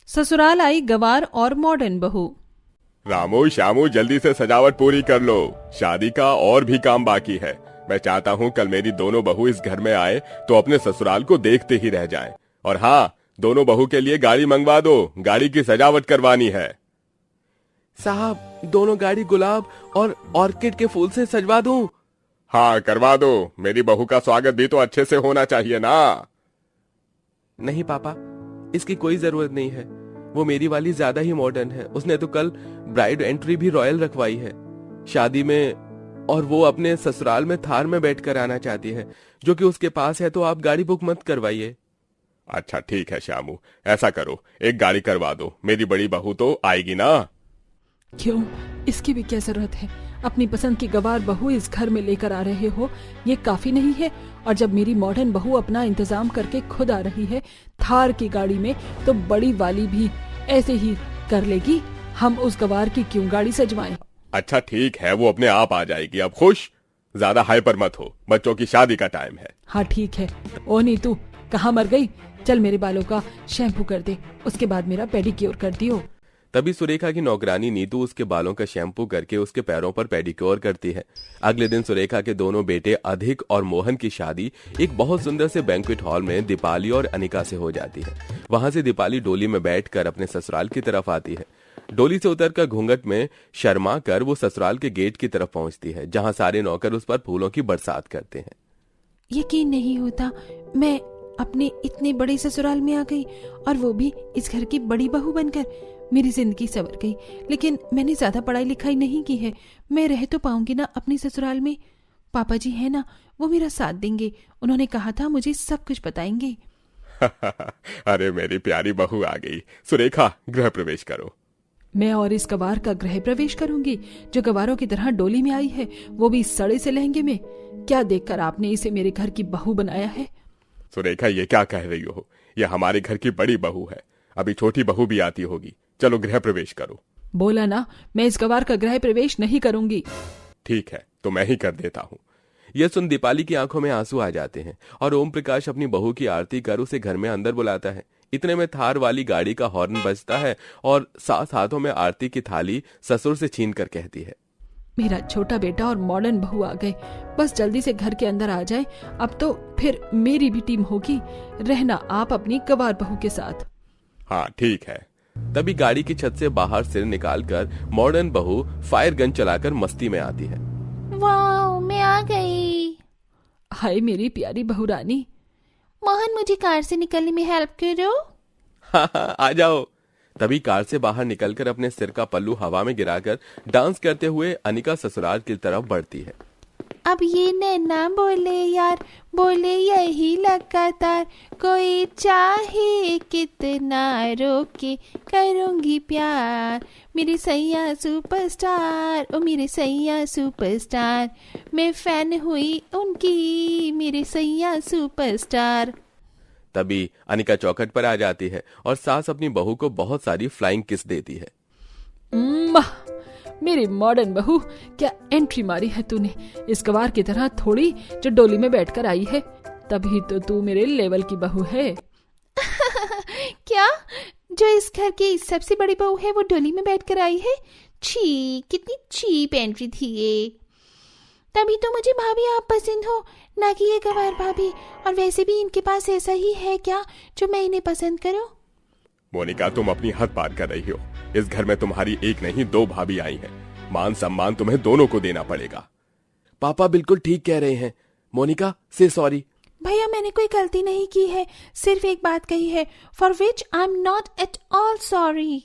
ससुराल आई गवार और मॉडर्न बहू। रामू श्यामू जल्दी से सजावट पूरी कर लो, शादी का और भी काम बाकी है। मैं चाहता हूँ कल मेरी दोनों बहू इस घर में आए तो अपने ससुराल को देखते ही रह जाएं। और हाँ, दोनों बहू के लिए गाड़ी मंगवा दो, गाड़ी की सजावट करवानी है। साहब, दोनों गाड़ी गुलाब और ऑर्किड के फूल से सजवा दूं? हाँ करवा दो, मेरी बहू का स्वागत भी तो अच्छे से होना चाहिए ना। नहीं पापा, इसकी कोई जरूरत नहीं है। वो मेरी वाली ज्यादा ही मॉडर्न है। उसने तो कल ब्राइड एंट्री भी रॉयल रखवाई है शादी में, और वो अपने ससुराल में थार में बैठकर आना चाहती है, जो कि उसके पास है। तो आप गाड़ी बुक मत करवाइए। अच्छा ठीक है श्यामू, ऐसा करो, एक गाड़ी करवा दो, मेरी बड़ी बहू तो आएगी ना। क्यों, इसकी भी क्या जरूरत है? अपनी पसंद की गवार बहू इस घर में लेकर आ रहे हो, ये काफी नहीं है? और जब मेरी मॉडर्न बहू अपना इंतजाम करके खुद आ रही है थार की गाड़ी में, तो बड़ी वाली भी ऐसे ही कर लेगी। हम उस गवार की क्यों गाड़ी सजवाएं? अच्छा ठीक है, वो अपने आप आ जाएगी। अब खुश, ज्यादा हाइपर मत हो, बच्चों की शादी का टाइम है। हाँ ठीक है। ओ नीतू, कहाँ मर गई? चल मेरे बालों का शैम्पू कर दे, उसके बाद मेरा पेडिक्योर कर दियो। तभी सुरेखा की नौकरानी नीतू उसके बालों का शैम्पू करके उसके पैरों पर पेडिक्योर करती है। अगले दिन सुरेखा के दोनों बेटे अधिक और मोहन की शादी एक बहुत सुंदर से बैंक्वेट हॉल में दीपाली और अनिका से हो जाती है। वहां से दीपाली डोली में बैठकर अपने ससुराल की तरफ आती है। डोली से उतरकर घूंघट में शर्मा कर वो ससुराल के गेट की तरफ पहुंचती है, जहां सारे नौकर उस पर फूलों की बरसात करते हैं। यकीन नहीं होता, मैं अपने इतने बड़े ससुराल में आ गई, और वो भी इस घर की बड़ी बहू बनकर। मेरी जिंदगी संवर गई। लेकिन मैंने ज्यादा पढ़ाई लिखाई नहीं की है, मैं रह तो पाऊंगी ना अपने ससुराल में? पापा जी है ना, वो मेरा साथ देंगे। उन्होंने कहा था मुझे सब कुछ बताएंगे। अरे मेरी प्यारी बहू आ गई। सुरेखा, गृह प्रवेश करो। मैं और इस गवार का गृह प्रवेश करूंगी, जो गवारों की तरह डोली में आई है, वो भी सड़े से लहंगे में। क्या देखकर आपने इसे मेरे घर की बहू बनाया है? सुरेखा, ये क्या कह रही हो? ये हमारे घर की बड़ी बहू है, अभी छोटी बहू भी आती होगी। चलो गृह प्रवेश करो। बोला ना, मैं इस गवार का गृह प्रवेश नहीं करूंगी। ठीक है, तो मैं ही कर देता हूँ। यह सुन दीपाली की आंखों में आंसू आ जाते हैं और ओम प्रकाश अपनी बहू की आरती कर उसे घर में अंदर बुलाता है। इतने में थार वाली गाड़ी का हॉर्न बजता है और साथ हाथों में आरती की थाली ससुर से छीन कर कहती है, मेरा छोटा बेटा और मॉडर्न बहू आ गए, बस जल्दी से घर के अंदर आ जाए। अब तो फिर मेरी भी टीम होगी, रहना आप अपनी गवार बहू के साथ। हाँ ठीक है। तभी गाड़ी की छत से बाहर सिर निकालकर मॉडर्न बहू फायर गन चलाकर मस्ती में आती है। वाह, मैं आ गई। हाय मेरी प्यारी बहू रानी। मोहन, मुझे कार से निकलने में हेल्प करो। हाँ, आ जाओ। तभी कार से बाहर निकलकर अपने सिर का पल्लू हवा में गिराकर डांस करते हुए अनिका ससुराल की तरफ बढ़ती है। अब ये नैना बोले यार, बोले यही लगातार, कोई चाहे कितना रोके करूंगी प्यार। मेरे सैया सुपरस्टार, ओ मेरे सैया सुपरस्टार, मैं फैन हुई उनकी, मेरे सैया सुपरस्टार। तभी अनिका चौखट पर आ जाती है और सास अपनी बहू को बहुत सारी फ्लाइंग किस देती है। मेरी मॉडर्न बहू, क्या एंट्री मारी है तूने, इस गवार की तरह थोड़ी जो डोली में बैठकर आई है। तभी तो तू मेरे लेवल की बहू है। क्या, जो इस घर की सबसे बड़ी बहू है वो डोली में बैठकर आई है? छी, कितनी चीप एंट्री थी ये। तभी तो मुझे भाभी आप पसंद हो, ना कि ये गवार भाभी। और वैसे भी इनके पास ऐसा ही है क्या जो मैं इन्हें पसंद करूं? मोनिका, तुम अपनी हद पार कर रही हो। इस घर में तुम्हारी एक नहीं दो भाभी आई हैं। मान सम्मान तुम्हें दोनों को देना पड़ेगा। पापा बिल्कुल ठीक कह रहे हैं। मोनिका, से सॉरी। भैया, मैंने कोई गलती नहीं की है, सिर्फ एक बात कही है, for which I am not at all sorry.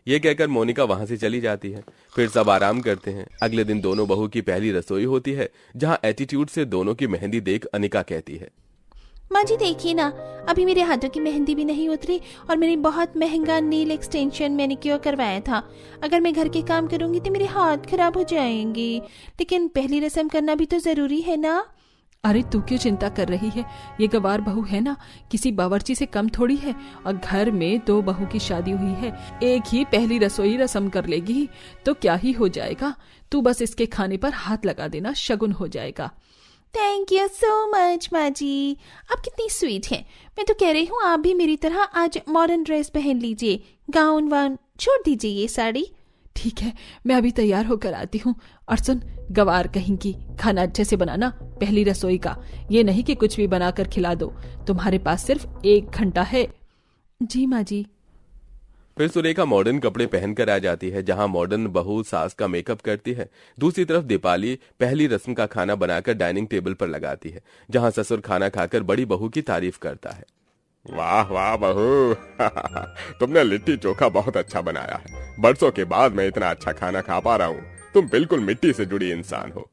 ये कहकर मोनिका वहां से चली जाती है। फिर सब आराम करते हैं। अगले दिन दोनों बहू की पहली रसोई होती है, जहां एटीट्यूड से दोनों की मेहंदी देख अनिका कहती है, माँ जी देखिए ना, अभी मेरे हाथों की मेहंदी भी नहीं उतरी और मैंने बहुत महंगा नील एक्सटेंशन मैनिक्योर करवाया था। अगर मैं घर के काम करूंगी तो मेरे हाथ खराब हो जाएंगे, लेकिन पहली रस्म करना भी तो जरूरी है ना। अरे तू क्यों चिंता कर रही है, ये गवार बहू है ना, किसी बावर्ची से कम थोड़ी है। और घर में दो बहू की शादी हुई है, एक ही पहली रसोई रस्म कर लेगी तो क्या ही हो जाएगा। तू बस इसके खाने पर हाथ लगा देना, शगुन हो जाएगा। थैंक यू सो मच माँ जी, आप कितनी स्वीट हैं। मैं तो कह रही हूँ आप भी मेरी तरह आज मॉडर्न ड्रेस पहन लीजिए, गाउन वाउन छोड़ दीजिए ये साड़ी। ठीक है, मैं अभी तैयार होकर आती हूँ। और सुन, गवार कहीं की, खाना अच्छे से बनाना, पहली रसोई का। ये नहीं कि कुछ भी बनाकर खिला दो, तुम्हारे पास सिर्फ 1 घंटा है। जी माँ जी। फिर सुरेखा मॉडर्न कपड़े पहनकर आ जाती है, जहां मॉडर्न बहू सास का मेकअप करती है। दूसरी तरफ दीपाली पहली रस्म का खाना बनाकर डाइनिंग टेबल पर लगाती है, जहां ससुर खाना खाकर बड़ी बहू की तारीफ करता है। वाह वाह बहू तुमने लिट्टी चोखा बहुत अच्छा बनाया है। बरसों के बाद मैं इतना अच्छा खाना खा पा रहा हूँ। तुम बिल्कुल मिट्टी से जुड़ी इंसान हो।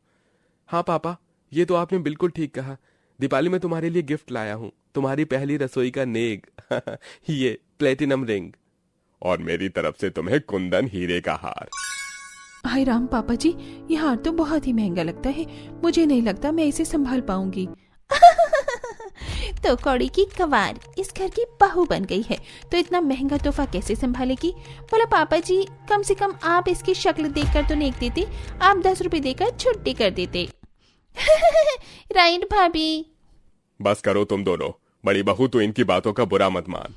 हाँ पापा, ये तो आपने बिल्कुल ठीक कहा। दीपाली मैं तुम्हारे लिए गिफ्ट लाया हूँ, तुम्हारी पहली रसोई का नेग ये प्लेटिनम रिंग। और मेरी तरफ से तुम्हें कुंदन हीरे का हार। हाय राम पापा जी, ये हार तो बहुत ही महंगा लगता है। मुझे नहीं लगता मैं इसे संभाल पाऊंगी। तो कौड़ी की गवार इस घर की बहू बन गई है तो इतना महंगा तोहफा कैसे संभालेगी? बोला पापा जी, कम से कम आप इसकी शक्ल देखकर तो नेक देते, आप 10 रुपए देकर छुट्टी कर देते। राइट भाभी। बस करो तुम दोनों, बड़ी बहू तो इनकी बातों का बुरा मत मान।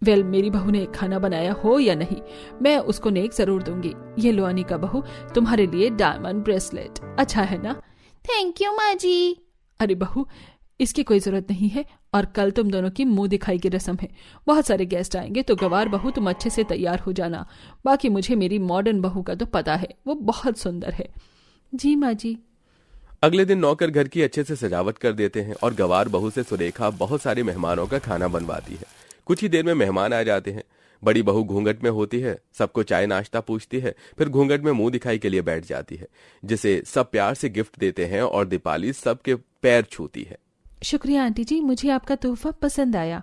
वेल, मेरी बहू ने खाना बनाया हो या नहीं, मैं उसको नेक जरूर दूंगी। ये लो अनिका बहू, तुम्हारे लिए डायमंड ब्रेसलेट। अच्छा है ना? थैंक यू माँ जी। अरे बहू, इसकी कोई जरूरत नहीं है। और कल तुम दोनों की मुंह दिखाई की रस्म है। बहुत सारे गेस्ट आएंगे, तो गवार बहू तुम अच्छे से तैयार हो जाना। बाकी मुझे मेरी मॉडर्न बहू का तो पता है, वो बहुत सुंदर है। जी माँ जी। अगले दिन नौकर घर की अच्छे से सजावट कर देते हैं और गवार बहू से सुरेखा बहुत सारे मेहमानों का खाना बनवाती है। कुछ ही देर में मेहमान आ जाते हैं। बड़ी बहू घूंघट में होती है, सबको चाय नाश्ता पूछती है, फिर घूंघट में मुंह दिखाई के लिए बैठ जाती है, जिसे सब प्यार से गिफ्ट देते हैं और दीपाली सबके पैर छूती है। शुक्रिया आंटी जी, मुझे आपका तोहफा पसंद आया।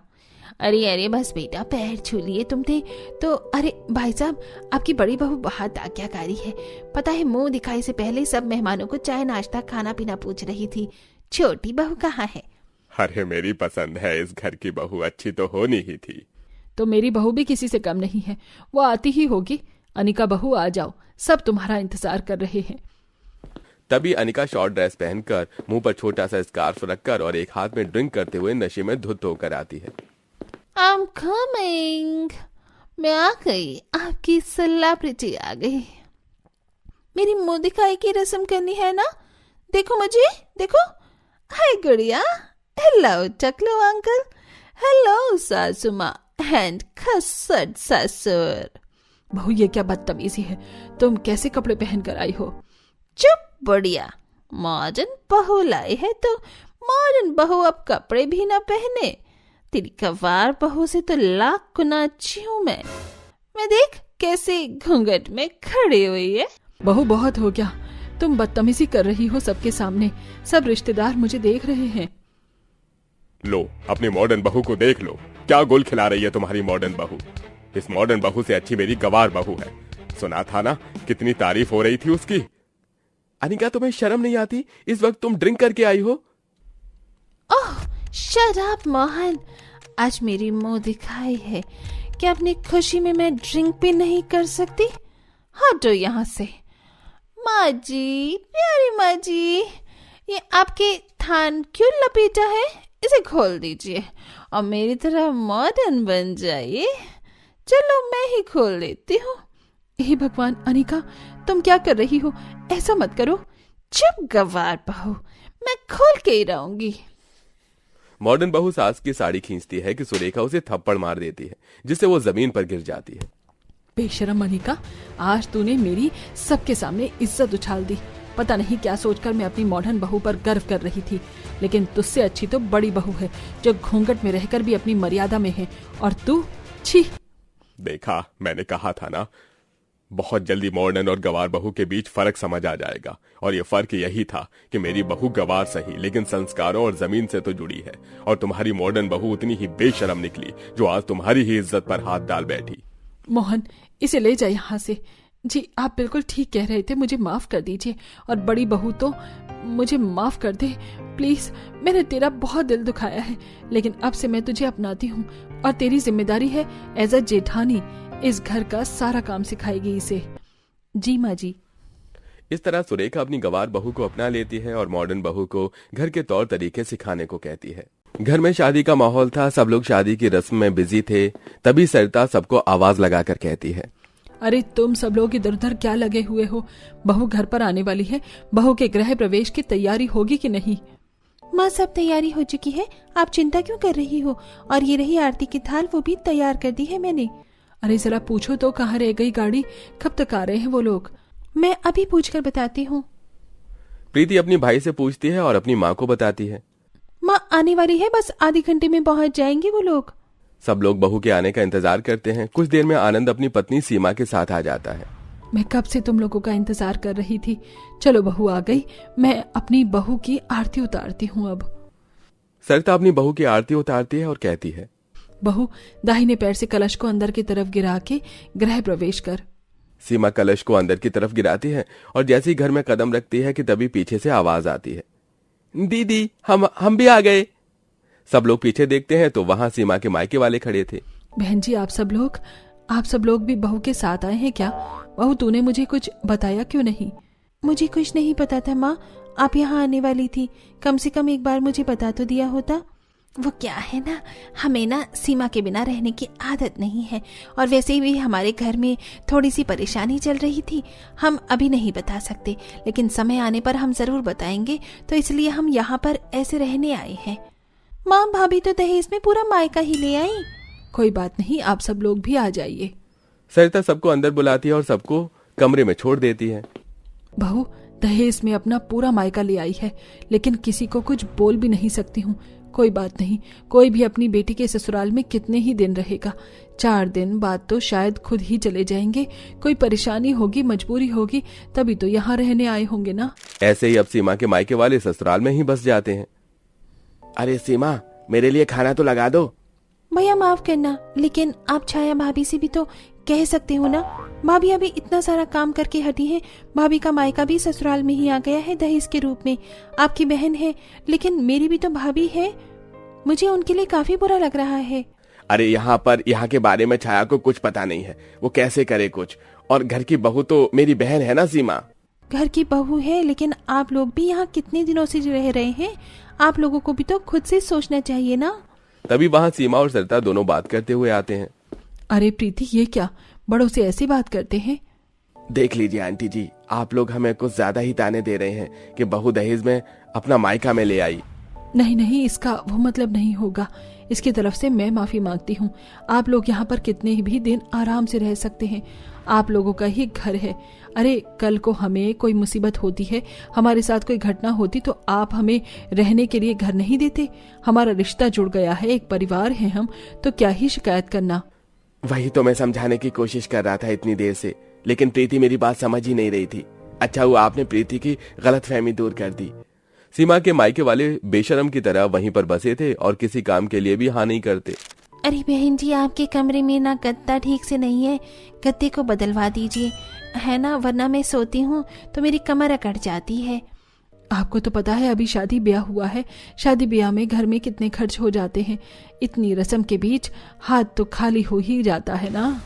अरे अरे बस बेटा, पैर छू लिए तुम थे तो। अरे भाई साहब, आपकी बड़ी बहू बहुत आज्ञाकारी है। पता है, मुंह दिखाई से पहले सब मेहमानों को चाय नाश्ता खाना पीना पूछ रही थी। छोटी बहू कहाँ है? अरे मेरी पसंद है, इस घर की बहू अच्छी तो होनी ही थी। तो मेरी बहू भी किसी से कम नहीं है, वो आती ही होगी। अनिका बहू आ जाओ, सब तुम्हारा इंतजार कर रहे हैं। तभी अनिका शॉर्ट ड्रेस पहनकर, मुंह पर छोटा सा स्कार्फ रखकर और एक हाथ में ड्रिंक करते हुए नशे में धुत होकर आती है। I'm coming। मैं आ गई, आपकी सेलिब्रिटी आ गई। मेरी मुंह दिखाई की रस्म करनी है ना? देखो मुझे, देखो। हाय गुड़िया, हेलो टकलो अंकल, हेलो सासू माँ एंड खसड़ ससुर। बहू, ये क्या बदतमीजी है? तुम कैसे कपड़े पहन कर आई हो? चुप बढ़िया, मॉडर्न बहू लाई है तो मॉडर्न बहू अब कपड़े भी ना पहने। तेरी गवार बहू से तो लाख गुना अच्छी हूँ मैं देख कैसे घूंघट में खड़ी हुई है। बहू, बहुत हो गया, तुम बदतमीजी कर रही हो सबके सामने। सब रिश्तेदार मुझे देख रहे हैं। लो, अपनी मॉडर्न बहू को देख लो, क्या गुल खिला रही है तुम्हारी मॉडर्न बहू। इस मॉडर्न बहू से अच्छी मेरी गवार बहू है। सुना था ना, कितनी तारीफ हो रही थी उसकी। अनिका, तुम्हें शर्म नहीं आती? इस वक्त तुम ड्रिंक करके आई हो। ओह शट अप मोहन, आज मेरी मुंह दिखाई है कि अपनी खुशी में मैं ड्रिंक भी नहीं कर सकती। हटो यहाँ से। माँ जी, प्यारी माँ जी, ये आपके थान क्यों लपेटा है? इसे खोल दीजिए और मेरी तरह मॉडर्न बन जाइए। चलो मैं ही खोल देती हूँ। हे भगवान, अनिका तुम क्या कर रही हो? ऐसा मत करो। चुप गवार बहू, मैं खोल के ही रहूंगी। मॉडर्न बहू सास की साड़ी खींचती है कि सुरेखा उसे थप्पड़ मार देती है, जिससे वो जमीन पर गिर जाती है। बेशरम अनिका, आज तूने मेरी सबके सामने इज्जत उछाल दी। पता नहीं क्या सोचकर मैं अपनी मॉडर्न बहू पर गर्व कर रही थी, लेकिन तुझसे अच्छी तो बड़ी बहू है, जो घूंघट में रहकर भी अपनी मर्यादा में है। और तू, छी। देखा, मैंने कहा था ना, बहुत जल्दी मॉडर्न और गवार बहू के बीच फर्क समझ आ जाएगा। और ये फर्क यही था कि मेरी बहू गवार सही, लेकिन संस्कारों और जमीन से तो जुड़ी है, और तुम्हारी मॉडर्न बहू उतनी ही बेशरम निकली, जो आज तुम्हारी ही इज्जत पर हाथ डाल बैठी। मोहन, इसे ले जाए यहाँ से। जी, आप बिल्कुल ठीक कह रहे थे, मुझे माफ कर दीजिए। और बड़ी बहू तो मुझे माफ कर दे प्लीज। मैंने तेरा बहुत दिल दुखाया है, लेकिन अब से मैं तुझे अपनाती हूँ और तेरी जिम्मेदारी है एज अ जेठानी, इस घर का सारा काम सिखाएगी इसे। जी माँ जी। इस तरह सुरेखा अपनी गंवार बहू को अपना लेती है और मॉडर्न बहू को घर के तौर तरीके सिखाने को कहती है। घर में शादी का माहौल था, सब लोग शादी की रस्म में बिजी थे। तभी सरिता सबको आवाज लगाकर कहती है, अरे तुम सब लोग इधर उधर क्या लगे हुए हो? बहू घर पर आने वाली है, बहू के गृह प्रवेश की तैयारी होगी कि नहीं? माँ सब तैयारी हो चुकी है, आप चिंता क्यों कर रही हो? और ये रही आरती की थाल, वो भी तैयार कर दी है मैंने। अरे जरा पूछो तो कहाँ रह गई गाड़ी, कब तक आ रहे हैं वो लोग? मैं अभी पूछकर बताती हूँ। प्रीति अपनी भाई से पूछती है और अपनी माँ को बताती है। माँ आने वाली है, बस आधे घंटे में पहुंच जाएंगे वो लोग। सब लोग बहू के आने का इंतजार करते हैं। कुछ देर में आनंद अपनी पत्नी सीमा के साथ आ जाता है। मैं कब से तुम लोगों का इंतजार कर रही थी। चलो बहू आ गई, मैं अपनी बहू की आरती उतारती हूँ। अब सरिता अपनी बहू की आरती उतारती है और कहती है, बहू दाहिने पैर से कलश को अंदर की तरफ गिरा के गृह प्रवेश कर। सीमा कलश को अंदर की तरफ गिराती है और जैसे ही घर में कदम रखती है कि तभी पीछे से आवाज आती है, दीदी हम भी आ गए। सब लोग पीछे देखते हैं तो वहां सीमा के मायके वाले खड़े थे। बहन जी आप सब लोग भी बहू के साथ आए हैं क्या? बहू तूने मुझे कुछ बताया क्यों नहीं? मुझे कुछ नहीं पता था माँ, आप यहाँ आने वाली थी, कम से कम एक बार मुझे बता तो दिया होता। वो क्या है ना, हमें ना सीमा के बिना रहने की आदत नहीं है, और वैसे भी हमारे घर में थोड़ी सी परेशानी चल रही थी। हम अभी नहीं बता सकते, लेकिन समय आने पर हम जरूर बताएंगे, तो इसलिए हम यहाँ पर ऐसे रहने आए हैं। माँ भाभी तो दहेज में पूरा मायका ही ले आई। कोई बात नहीं, आप सब लोग भी आ जाइए। सरिता सबको अंदर बुलाती है और सबको कमरे में छोड़ देती है। बहू दहेज में अपना पूरा मायका ले आई है, लेकिन किसी को कुछ बोल भी नहीं सकती हूँ। कोई बात नहीं, कोई भी अपनी बेटी के ससुराल में कितने ही दिन रहेगा? 4 दिन बाद तो शायद खुद ही चले जाएंगे। कोई परेशानी होगी, मजबूरी होगी, तभी तो यहाँ रहने आए होंगे ना। ऐसे ही अब सीमा के मायके वाले ससुराल में ही बस जाते हैं। अरे सीमा, मेरे लिए खाना तो लगा दो। भैया माफ करना, लेकिन आप छाया भाभी से भी तो कह सकते हो ना। भाभी अभी इतना सारा काम करके हटी है। भाभी का मायका भी ससुराल में ही आ गया है दहेज के रूप में। आपकी बहन है, लेकिन मेरी भी तो भाभी है। मुझे उनके लिए काफी बुरा लग रहा है। अरे यहाँ के बारे में छाया को कुछ पता नहीं है, वो कैसे करे कुछ। और घर की बहू तो मेरी बहन है ना सीमा। घर की बहू है, लेकिन आप लोग भी यहाँ कितने दिनों से रह रहे हैं? आप लोगों को भी तो खुद से सोचना चाहिए ना। तभी वहाँ सीमा और सरिता दोनों बात करते हुए आते हैं। अरे प्रीति, ये क्या, बड़ों से ऐसी बात करते हैं? देख लीजिए आंटी जी, आप लोग हमें कुछ ज्यादा ही ताने दे रहे हैं कि बहू दहेज में अपना मायका में ले आई। नहीं, इसका वो मतलब नहीं होगा। इसकी तरफ से मैं माफी मांगती हूँ। आप लोग यहाँ पर कितने भी दिन आराम से रह सकते हैं, आप लोगों का ही घर है। अरे कल को हमें कोई मुसीबत होती है, हमारे साथ कोई घटना होती, तो आप हमें रहने के लिए घर नहीं देते? हमारा रिश्ता जुड़ गया है, एक परिवार है हम, तो क्या ही शिकायत करना। वही तो मैं समझाने की कोशिश कर रहा था इतनी देर से, लेकिन प्रीति मेरी बात समझ ही नहीं रही थी। अच्छा हुआ आपने प्रीति की गलतफहमी दूर कर दी। सीमा के मायके वाले बेशरम की तरह वहीं पर बसे थे और किसी काम के लिए भी हाँ नहीं करते। अरे बहन जी, आपके कमरे में ना गद्दा ठीक से नहीं है, गद्दे को बदलवा दीजिए, है ना, वरना मैं सोती हूँ तो मेरी कमर अकड़ जाती है। आपको तो पता है अभी शादी ब्याह हुआ है, शादी ब्याह में घर में कितने खर्च हो जाते हैं। इतनी रस्म के बीच हाथ तो खाली हो ही जाता है ना।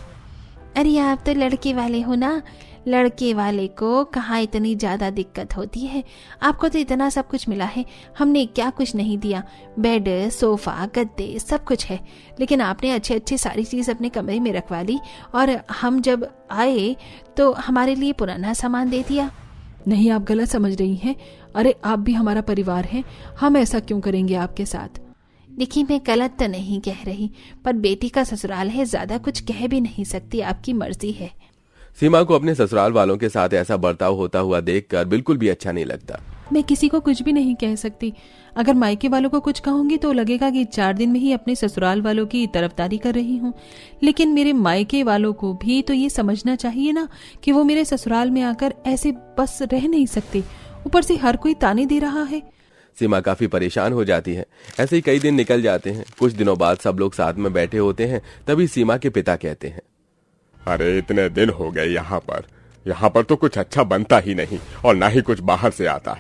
अरे आप तो लड़के वाले हो ना, लड़के वाले को कहाँ इतनी ज्यादा दिक्कत होती है। आपको तो इतना सब कुछ मिला है, हमने क्या कुछ नहीं दिया। बेड, सोफा, गद्दे सब कुछ है, लेकिन आपने अच्छे सारी चीज अपने कमरे में रखवा ली, और हम जब आए तो हमारे लिए पुराना सामान दे दिया। नहीं, आप गलत समझ रही हैं। अरे आप भी हमारा परिवार हैं, हम ऐसा क्यों करेंगे आपके साथ? देखिए, मैं गलत तो नहीं कह रही, पर बेटी का ससुराल है, ज्यादा कुछ कह भी नहीं सकती, आपकी मर्जी है। सीमा को अपने ससुराल वालों के साथ ऐसा बर्ताव होता हुआ देखकर बिल्कुल भी अच्छा नहीं लगता। मैं किसी को कुछ भी नहीं कह सकती। अगर मायके वालों को कुछ कहूंगी तो लगेगा कि 4 दिन में ही अपने ससुराल वालों की तरफदारी कर रही हूँ, लेकिन मेरे मायके वालों को भी तो ये समझना चाहिए ना कि वो मेरे ससुराल में आकर ऐसे बस रह नहीं सकते। ऊपर से हर कोई ताने दे रहा है। सीमा काफी परेशान हो जाती है। ऐसे ही कई दिन निकल जाते हैं। कुछ दिनों बाद सब लोग साथ में बैठे होते हैं, तभी सीमा के पिता कहते हैं, अरे इतने दिन हो गए यहाँ पर तो कुछ अच्छा बनता ही नहीं, और ना ही कुछ बाहर से आता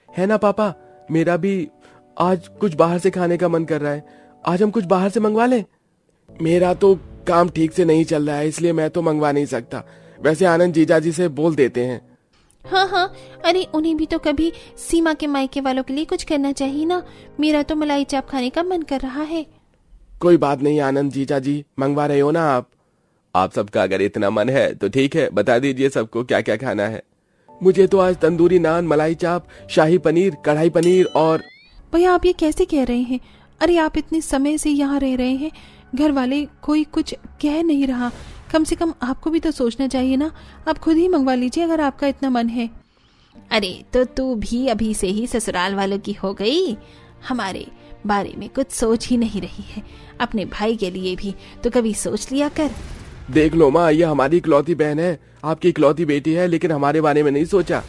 है ना पापा? मेरा भी आज कुछ बाहर से खाने का मन कर रहा है, आज हम कुछ बाहर से मंगवा लें। मेरा तो काम ठीक से नहीं चल रहा है, इसलिए मैं तो मंगवा नहीं सकता। वैसे आनंद जीजा जी से बोल देते हैं। हाँ हाँ, अरे उन्हें भी तो कभी सीमा के मायके वालों के लिए कुछ करना चाहिए ना। मेरा तो मलाई चाप खाने का मन कर रहा है। कोई बात नहीं आनंद जीजा जी, मंगवा रहे हो ना आप सबका अगर इतना मन है तो ठीक है, बता दीजिए सबको क्या क्या खाना है। मुझे तो आज तंदूरी नान, मलाई चाप, शाही पनीर, कढ़ाई पनीर और। भैया आप ये कैसे कह रहे हैं? अरे आप इतने समय से यहाँ रह रहे हैं, घर वाले कोई कुछ कह नहीं रहा, कम से कम आपको भी तो सोचना चाहिए ना। आप खुद ही मंगवा लीजिए अगर आपका इतना मन है। अरे तो तू भी अभी से ही ससुराल वालों की हो गई, हमारे बारे में कुछ सोच ही नहीं रही है। अपने भाई के लिए भी तो कभी सोच लिया कर। देख लो माँ, ये हमारी इकलौती बहन है, आपकी इकलौती बेटी है, लेकिन हमारे बारे में नहीं सोचा।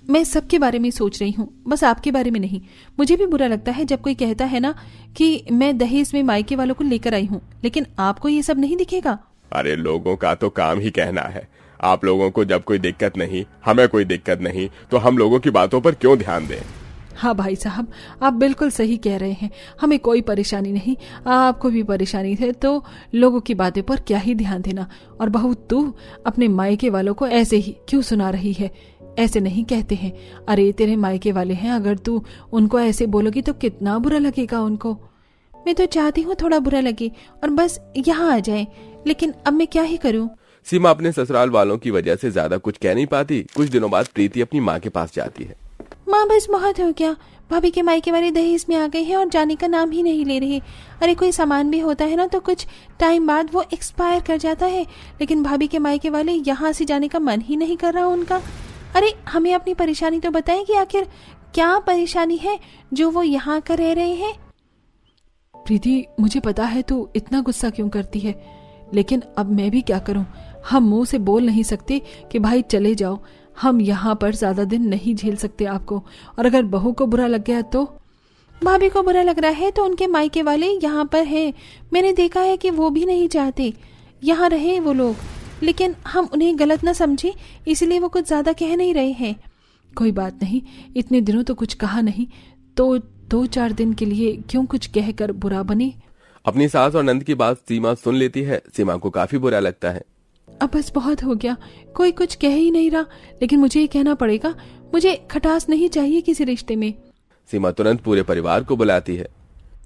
मैं सबके बारे में सोच रही हूँ, बस आपके बारे में नहीं। मुझे भी बुरा लगता है जब कोई कहता है ना कि मैं दहेज में मायके वालों को लेकर आई हूँ, लेकिन आपको ये सब नहीं दिखेगा। अरे लोगों का तो काम ही कहना है। आप लोगों को जब कोई दिक्कत नहीं, हमें कोई दिक्कत नहीं, तो हम लोगों की बातों पर क्यों ध्यान दें? हाँ भाई साहब, आप बिल्कुल सही कह रहे हैं। हमें कोई परेशानी नहीं, आपको भी परेशानी है तो लोगों की बातें पर क्या ही ध्यान देना। और बहू तू अपने मायके वालों को ऐसे ही क्यों सुना रही है? ऐसे नहीं कहते हैं। अरे तेरे मायके वाले हैं, अगर तू उनको ऐसे बोलोगी तो कितना बुरा लगेगा उनको। मैं तो चाहती हूँ थोड़ा बुरा लगे और बस यहाँ आ जाए, लेकिन अब मैं क्या ही करूँ। सीमा अपने ससुराल वालों की वजह से ज्यादा कुछ कह नहीं पाती। कुछ दिनों बाद प्रीति अपनी माँ के पास जाती है। माँ बस बहुत हो गया, भाभी के मायके वाले दहेज में आ गए हैं और जाने का नाम ही नहीं ले रहे। अरे कोई सामान भी होता है ना तो कुछ टाइम बाद वो एक्सपायर कर जाता है, लेकिन भाभी के मायके वाले यहाँ से जाने का मन ही नहीं कर रहा उनका। अरे हमें अपनी परेशानी तो बताएं कि आखिर क्या परेशानी है जो वो यहाँ कर रह रहे हैं। प्रीति मुझे पता है तू इतना गुस्सा क्यों करती है, लेकिन अब मैं भी क्या करूं। हम मुंह से बोल नहीं सकते कि भाई चले जाओ, हम यहाँ पर ज्यादा दिन नहीं झेल सकते आपको। और अगर बहू को बुरा लग गया तो? भाभी को बुरा लग रहा है तो उनके मायके वाले यहाँ पर हैं। मैंने देखा है कि वो भी नहीं चाहते यहाँ रहे वो लोग, लेकिन हम उन्हें गलत ना समझे इसलिए वो कुछ ज्यादा कह नहीं रहे हैं। कोई बात नहीं, इतने दिनों तो कुछ कहा नहीं, तो 2-4 दिन के लिए क्यों कुछ कहकर बुरा बने। अपनी सास और नंद की बात सीमा सुन लेती है। सीमा को काफी बुरा लगता है। अब बस बहुत हो गया, कोई कुछ कह ही नहीं रहा, लेकिन मुझे ये कहना पड़ेगा। मुझे खटास नहीं चाहिए किसी रिश्ते में। सीमा तुरंत पूरे परिवार को बुलाती है।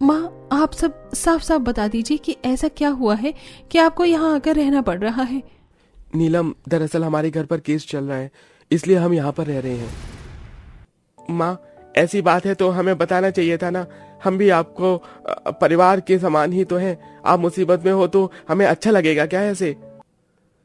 माँ आप सब साफ साफ बता दीजिए कि ऐसा क्या हुआ है कि आपको यहाँ आकर रहना पड़ रहा है। नीलम, दरअसल हमारे घर पर केस चल रहा है, इसलिए हम यहाँ पर रह रहे हैं। माँ ऐसी बात है तो हमें बताना चाहिए था ना, हम भी आपको परिवार के समान ही तो हैं। आप मुसीबत में हो तो हमें अच्छा लगेगा क्या ऐसे?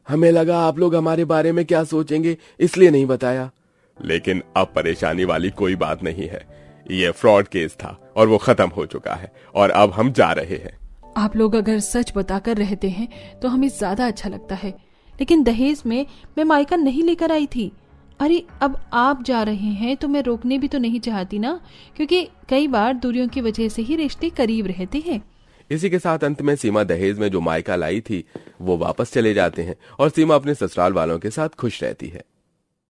हमें लगा आप लोग हमारे बारे में क्या सोचेंगे, इसलिए नहीं बताया। लेकिन अब परेशानी वाली कोई बात नहीं है। ये फ्रॉड केस था और वो खत्म हो चुका है और अब हम जा रहे हैं। आप लोग अगर सच बताकर रहते हैं तो हमें ज्यादा अच्छा लगता है, लेकिन दहेज में मैं मायका नहीं लेकर आई थी। अरे अब आप जा रहे हैं तो मैं रोकने भी तो नहीं चाहती ना, क्योंकि कई बार दूरियों की वजह से ही रिश्ते करीब रहते हैं। इसी के साथ अंत में सीमा दहेज में जो मायका लाई थी वो वापस चले जाते हैं और सीमा अपने ससुराल वालों के साथ खुश रहती है।